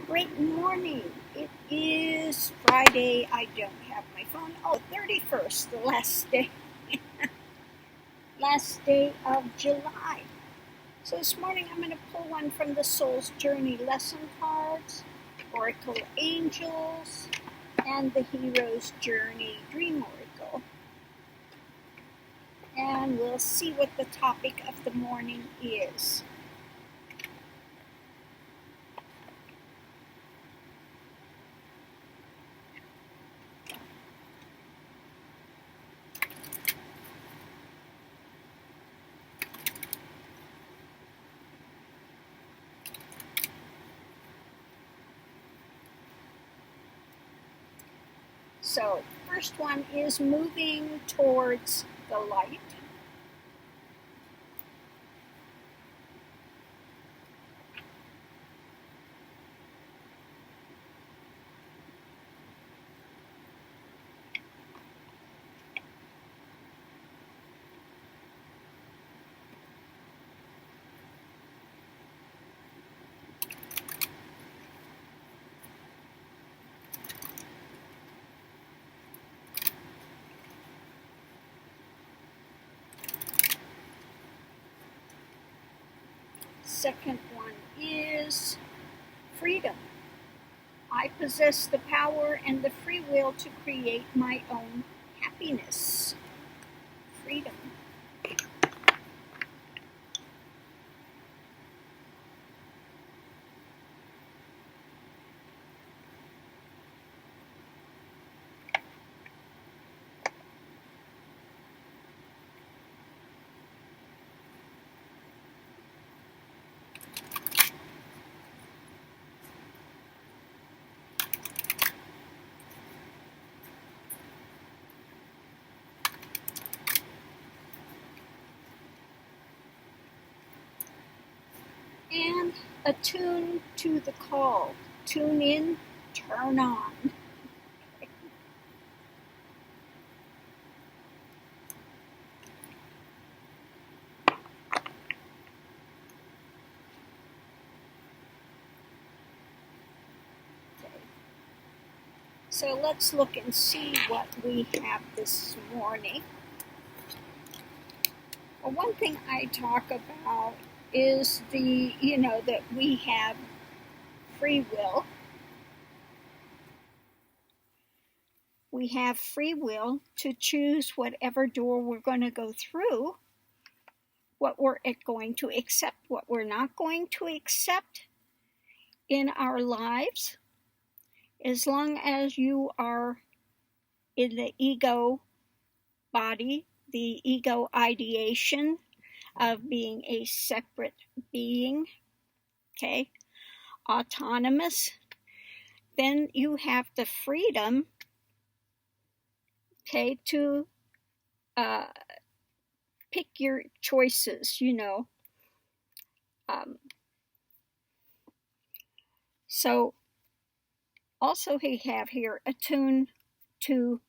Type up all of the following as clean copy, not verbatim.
Great morning. It is Friday. I don't have my phone. Oh, 31st, the last day. Last day of July. So this morning I'm going to pull one from the Soul's Journey lesson cards, Oracle Angels, and the Hero's Journey Dream Oracle. And we'll see what the topic of the morning is. So, first one is moving towards the light. Second one is freedom. I possess the power and the free will to create my own happiness. Freedom. And attune to the call. Tune in, turn on. So let's look and see what we have this morning. Well, one thing I talk about is that we have free will. We have free will to choose whatever door we're going to go through, what we're going to accept, what we're not going to accept in our lives. As long as you are in the ego body, the ego ideation of being a separate being, okay, autonomous, then you have the freedom, okay, to pick your choices, So also we have here, attune to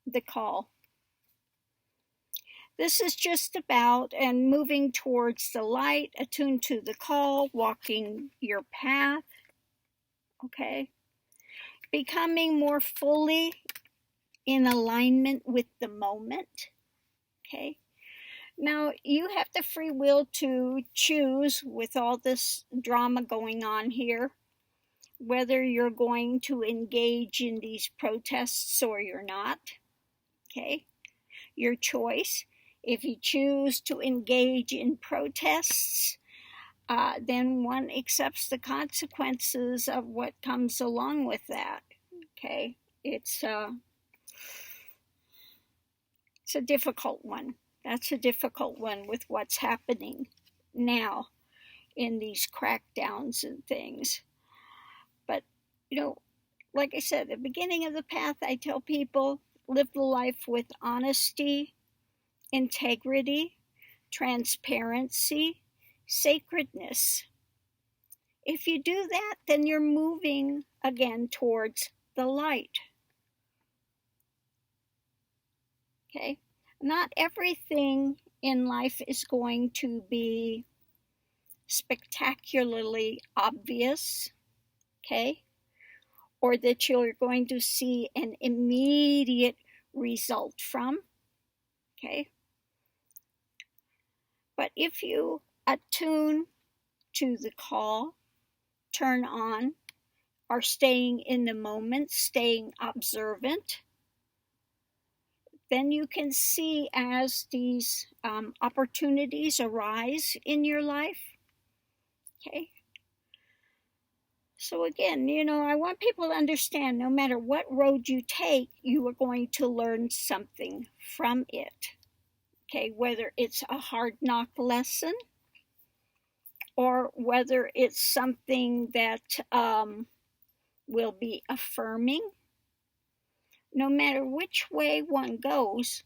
the call. This is just about and moving towards the light, attune to the call, walking your path, okay? Becoming more fully in alignment with the moment, okay? Now, you have the free will to choose, with all this drama going on here, whether you're going to engage in these protests or you're not, okay? Your choice. If you choose to engage in protests, then one accepts the consequences of what comes along with that, okay? It's a difficult one. That's a difficult one with what's happening now in these crackdowns and things. But, like I said, at the beginning of the path, I tell people, live the life with honesty, integrity, transparency, sacredness. If you do that, then you're moving again towards the light. Okay? Not everything in life is going to be spectacularly obvious. okay? Or that you're going to see an immediate result from, okay? But if you attune to the call, turn on, are staying in the moment, staying observant, then you can see as these opportunities arise in your life, okay? So again, I want people to understand no matter what road you take, you are going to learn something from it, okay? Whether it's a hard knock lesson or whether it's something that will be affirming. No matter which way one goes,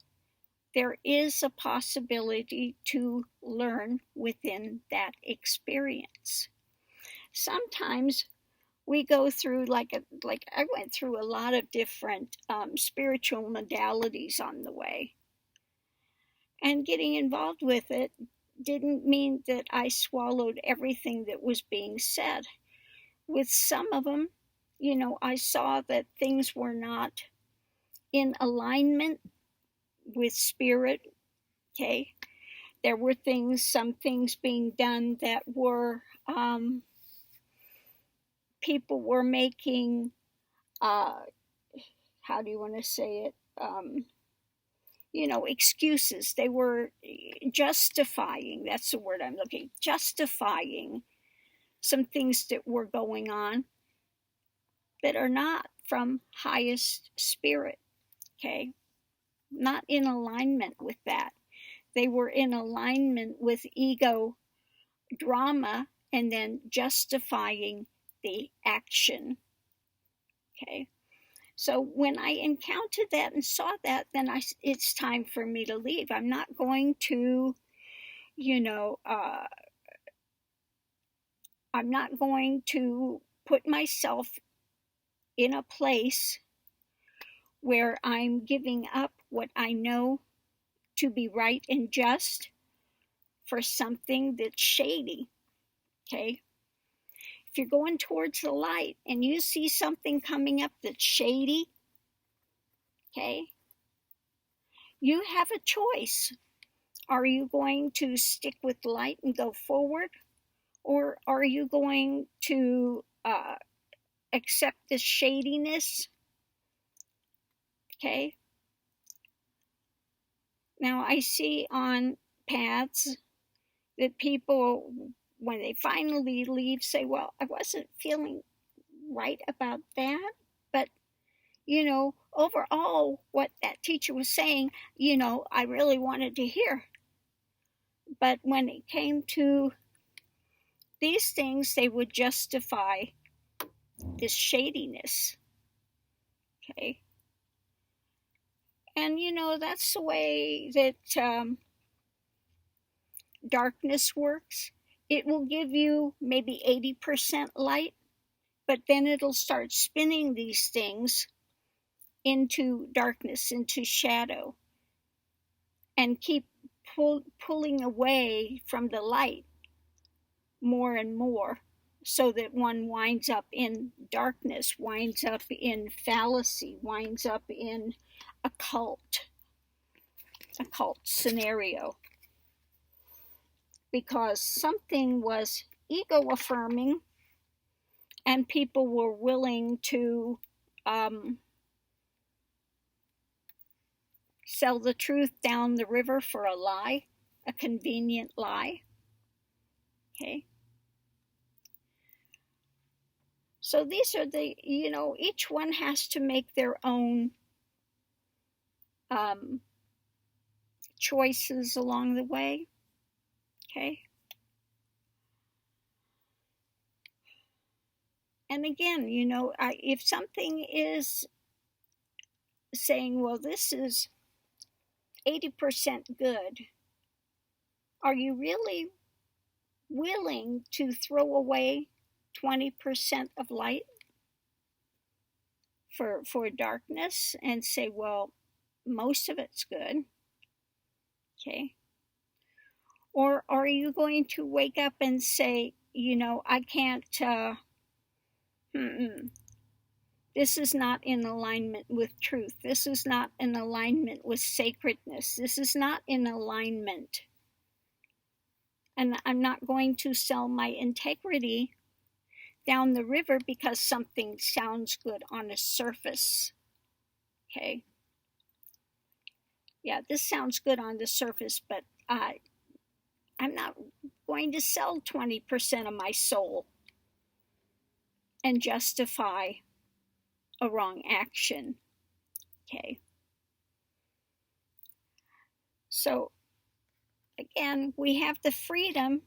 there is a possibility to learn within that experience. Sometimes we go through like I went through a lot of different spiritual modalities on the way, and getting involved with it didn't mean that I swallowed everything that was being said. With some of them, I saw that things were not in alignment with spirit, okay? There were some things being done that were, people were making, how do you want to say it? Excuses. They were justifying, that's the word I'm looking, justifying some things that were going on that are not from highest spirit, okay? Not in alignment with that. They were in alignment with ego drama and then justifying the action, okay? So when I encountered that and saw that, then it's time for me to leave. I'm not going to, I'm not going to put myself in a place where I'm giving up what I know to be right and just for something that's shady, okay? If you're going towards the light and you see something coming up that's shady, okay, you have a choice. Are you going to stick with the light and go forward? Or are you going to accept the shadiness? Okay. Now I see on paths that people, when they finally leave, say, well, I wasn't feeling right about that, but overall what that teacher was saying, I really wanted to hear. But when it came to these things, they would justify this shadiness, okay? And that's the way that darkness works. It will give you maybe 80% light, but then it'll start spinning these things into darkness, into shadow, and keep pulling away from the light more and more, so that one winds up in darkness, winds up in fallacy, winds up in a cult scenario, because something was ego affirming and people were willing to sell the truth down the river for a lie, a convenient lie, okay? So these are the, each one has to make their own choices along the way, okay? And again, if something is saying, well, this is 80% good, are you really willing to throw away 20% of light for darkness and say, well, most of it's good, okay? Or are you going to wake up and say, I can't, This is not in alignment with truth. This is not in alignment with sacredness. This is not in alignment. And I'm not going to sell my integrity down the river because something sounds good on the surface. Okay. Yeah, this sounds good on the surface, but I'm not going to sell 20% of my soul and justify a wrong action. Okay. So, again, we have the freedom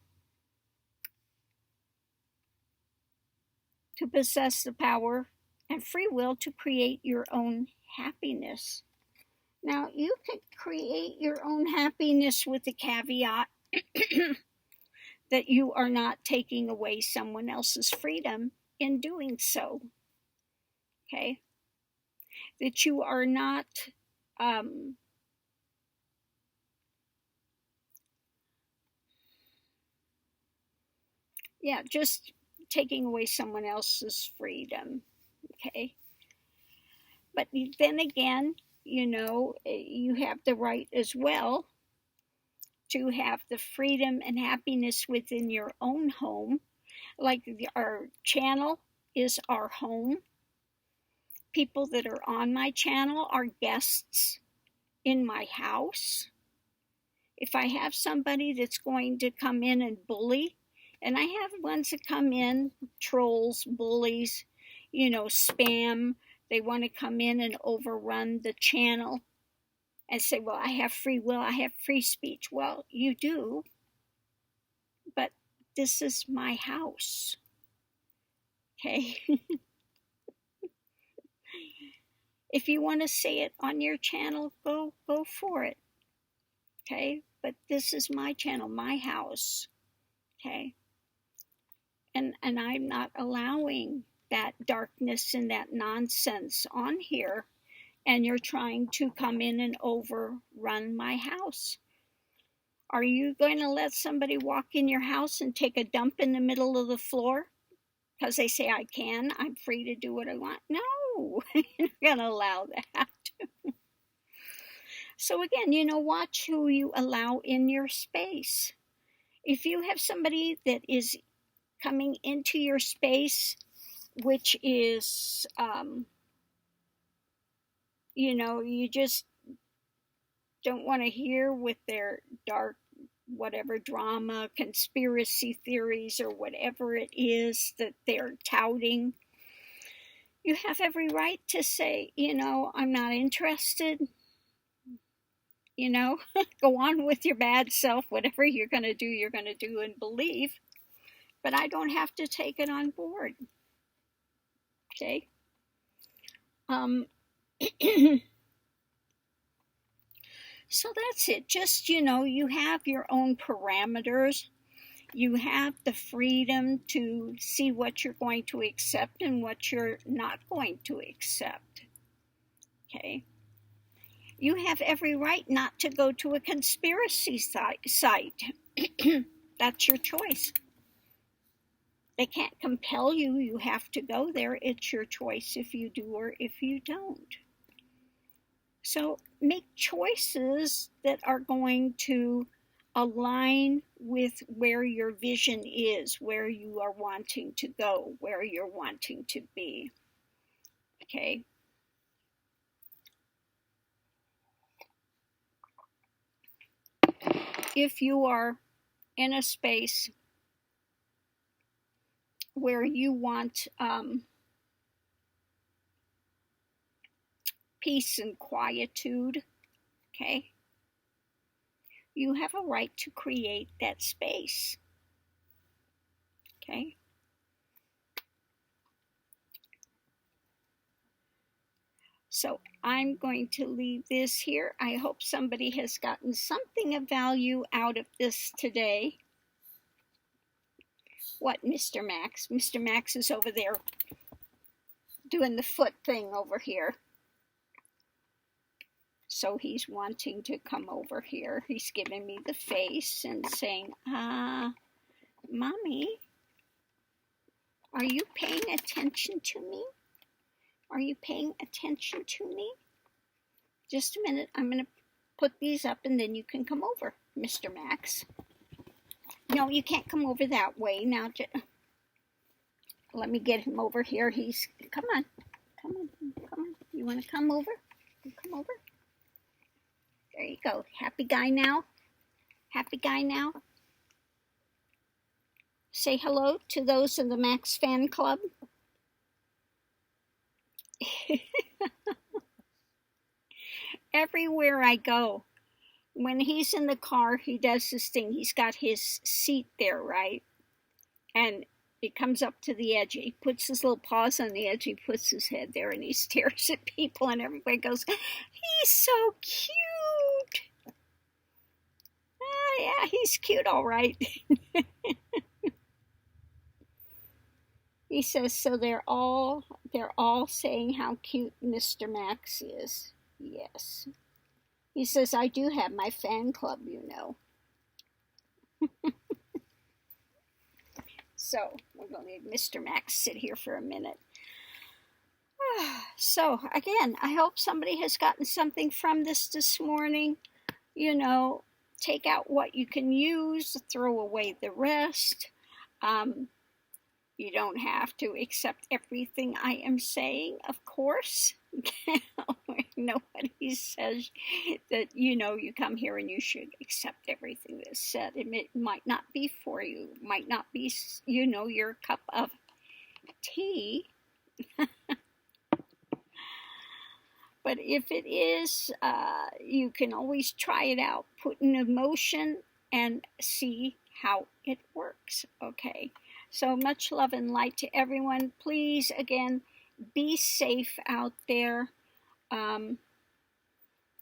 to possess the power and free will to create your own happiness. Now, you can create your own happiness with the caveat that you are not taking away someone else's freedom in doing so. Okay? That you are not just taking away someone else's freedom. Okay? But then again, you have the right as well to have the freedom and happiness within your own home. Like our channel is our home. People that are on my channel are guests in my house. If I have somebody that's going to come in and bully, and I have ones that come in, trolls, bullies, spam, they want to come in and overrun the channel and say, well, I have free will, I have free speech. Well, you do, but this is my house. Okay? If you want to say it on your channel, go for it. Okay? But this is my channel, my house. Okay? And I'm not allowing that darkness and that nonsense on here. And you're trying to come in and overrun my house. Are you going to let somebody walk in your house and take a dump in the middle of the floor? Because they say I can, I'm free to do what I want. No, you're not going to allow that. So again, watch who you allow in your space. If you have somebody that is coming into your space, which is, you just don't want to hear with their dark, whatever drama, conspiracy theories, or whatever it is that they're touting, you have every right to say, I'm not interested. Go on with your bad self. Whatever you're going to do and believe. But I don't have to take it on board. Okay? So that's it. Just, you have your own parameters. You have the freedom to see what you're going to accept and what you're not going to accept. Okay? You have every right not to go to a conspiracy site. That's your choice. They can't compel you. You have to go there. It's your choice if you do or if you don't. So make choices that are going to align with where your vision is, where you are wanting to go, where you're wanting to be. Okay? If you are in a space where you want peace and quietude, okay, you have a right to create that space. Okay? So I'm going to leave this here. I hope somebody has gotten something of value out of this today. What, Mr. Max? Mr. Max is over there doing the foot thing over here. So he's wanting to come over here. He's giving me the face and saying, Mommy, Are you paying attention to me? Are you paying attention to me? Just a minute. I'm going to put these up and then you can come over, Mr. Max. No, you can't come over that way. Now, let me get him over here. Come on. Come on. Come on. You want to come over? Come over. There you go. Happy guy now? Happy guy now? Say hello to those in the Max fan club. Everywhere I go, when he's in the car, he does this thing. He's got his seat there, right? And he comes up to the edge. He puts his little paws on the edge. He puts his head there and he stares at people and everybody goes, he's so cute. Oh, yeah, he's cute, all right. He says, so they're all saying how cute Mr. Max is. Yes. He says, I do have my fan club, you know. So, we're going to leave Mr. Max sit here for a minute. So, again, I hope somebody has gotten something from this morning. You know, take out what you can use, throw away the rest. You don't have to accept everything I am saying, of course. Nobody says that, you know, you come here and you should accept everything that's said. It might not be for you. It might not be, you know, your cup of tea. But if it is, you can always try it out. Put in emotion and see how it works, okay? So much love and light to everyone. Please, again, be safe out there.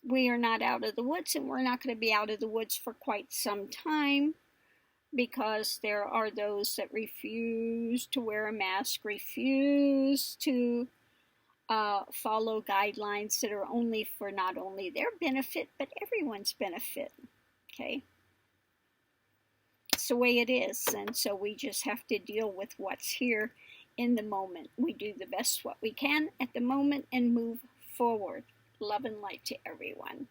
We are not out of the woods, and we're not going to be out of the woods for quite some time because there are those that refuse to wear a mask, refuse to follow guidelines that are only for not only their benefit, but everyone's benefit, okay? It's the way it is, and so we just have to deal with what's here in the moment. We do the best what we can at the moment and move forward. Love and light to everyone.